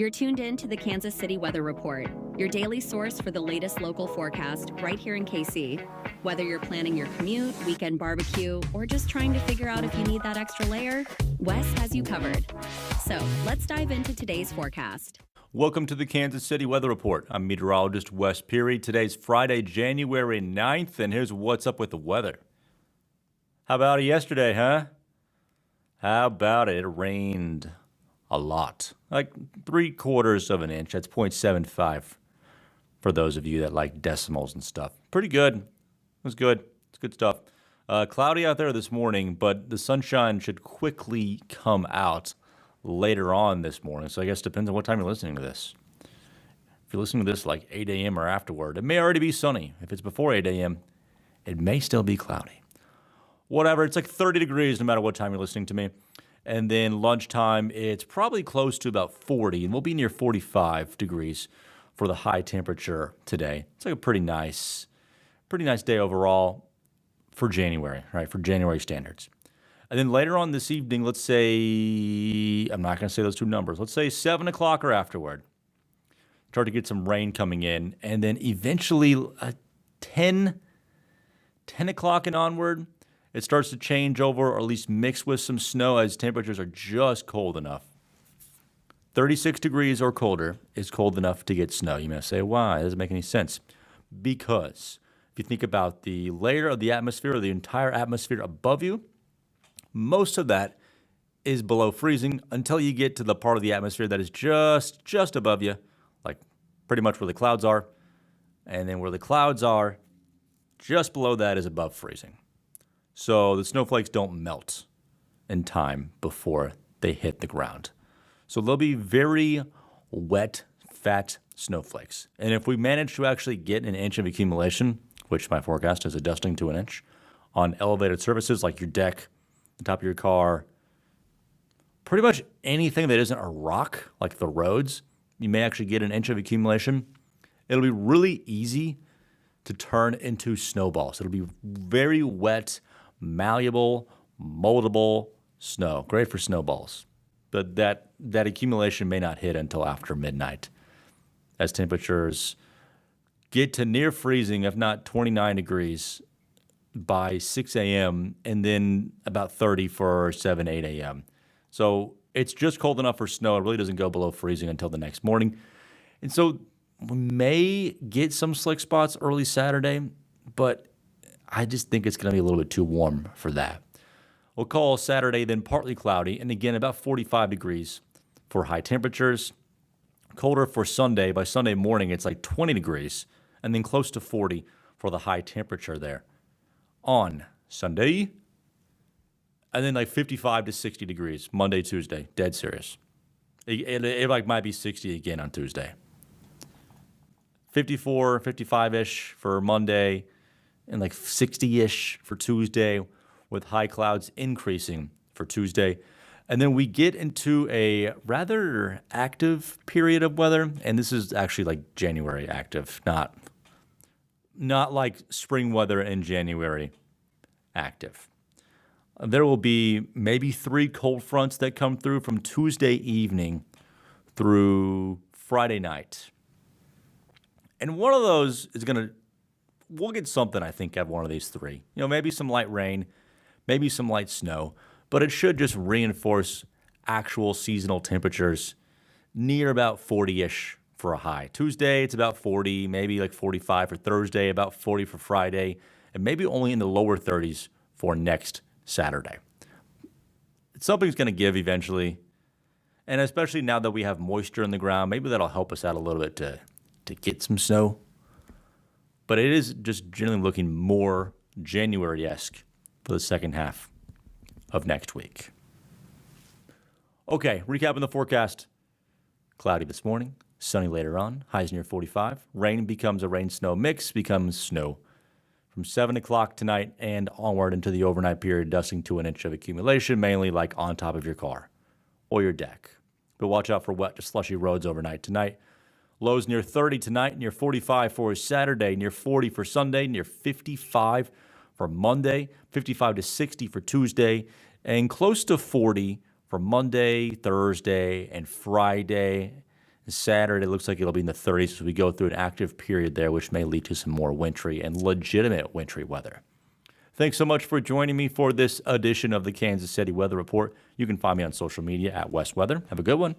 You're tuned in to the Kansas City Weather Report, your daily source for the latest local forecast right here in KC. Whether you're planning your commute, weekend barbecue, or just trying to figure out if you need that extra layer, Wes has you covered. So let's dive into today's forecast. Welcome to the Kansas City Weather Report. I'm meteorologist Wes Peary. Today's Friday, January 9th, and here's what's up with the weather. How about it yesterday, huh? How about it? It rained a lot, like 3/4 of an inch. That's 0.75 for those of you that like decimals and stuff. Pretty good. It was good. It's good stuff. Cloudy out there this morning, but the sunshine should quickly come out later on this morning. So I guess it depends on what time you're listening to this. If you're listening to this like 8 a.m. or afterward, it may already be sunny. If it's before 8 a.m., it may still be cloudy. Whatever, it's like 30 degrees no matter what time you're listening to me. And then lunchtime, it's probably close to about 40, and we'll be near 45 degrees for the high temperature today. It's like a pretty nice day overall for January, right? For January standards. And then later on this evening, let's say, I'm not going to say those two numbers, let's say 7 o'clock or afterward, start to get some rain coming in. And then eventually 10 o'clock and onward, it starts to change over or at least mix with some snow as temperatures are just cold enough. 36 degrees or colder is cold enough to get snow. You may say, why? It doesn't make any sense. Because if you think about the layer of the atmosphere or the entire atmosphere above you, most of that is below freezing until you get to the part of the atmosphere that is just above you, like pretty much where the clouds are. And then where the clouds are, just below that is above freezing. So the snowflakes don't melt in time before they hit the ground. So they'll be very wet, fat snowflakes. And if we manage to actually get an inch of accumulation, which my forecast is adjusting to an inch, on elevated surfaces like your deck, the top of your car, pretty much anything that isn't a rock, like the roads, you may actually get an inch of accumulation. It'll be really easy to turn into snowballs. It'll be very wet, malleable, moldable snow. Great for snowballs. But that accumulation may not hit until after midnight as temperatures get to near freezing, if not 29 degrees by 6 a.m. and then about 30 for 7, 8 a.m. So it's just cold enough for snow. It really doesn't go below freezing until the next morning. And so we may get some slick spots early Saturday, but I just think it's going to be a little bit too warm for that. We'll call Saturday then partly cloudy, and again about 45 degrees for high temperatures. Colder for Sunday. By Sunday morning, it's like 20 degrees, and then close to 40 for the high temperature there on Sunday. And then like 55 to 60 degrees Monday, Tuesday. Dead serious. It like might be 60 again on Tuesday. 54, 55-ish for Monday, and like 60-ish for Tuesday, with high clouds increasing for Tuesday. And then we get into a rather active period of weather, and this is actually like January active, not like spring weather in January active. There will be maybe 3 cold fronts that come through from Tuesday evening through Friday night. And one of those is we'll get something, I think, out of one of these 3. You know, maybe some light rain, maybe some light snow, but it should just reinforce actual seasonal temperatures near about 40-ish for a high. Tuesday, it's about 40, maybe like 45 for Thursday, about 40 for Friday, and maybe only in the lower 30s for next Saturday. Something's going to give eventually, and especially now that we have moisture in the ground, maybe that'll help us out a little bit to get some snow. But it is just generally looking more January-esque for the second half of next week. Okay, recapping the forecast. Cloudy this morning, sunny later on, highs near 45. Rain becomes a rain-snow mix, becomes snow from 7 o'clock tonight and onward into the overnight period, dusting to an inch of accumulation, mainly like on top of your car or your deck. But watch out for wet to slushy roads overnight tonight. Lows near 30 tonight, near 45 for Saturday, near 40 for Sunday, near 55 for Monday, 55 to 60 for Tuesday, and close to 40 for Monday, Thursday, and Friday. Saturday looks like it'll be in the 30s as we go through an active period there, which may lead to some more wintry and legitimate wintry weather. Thanks so much for joining me for this edition of the Kansas City Weather Report. You can find me on social media at West Weather. Have a good one.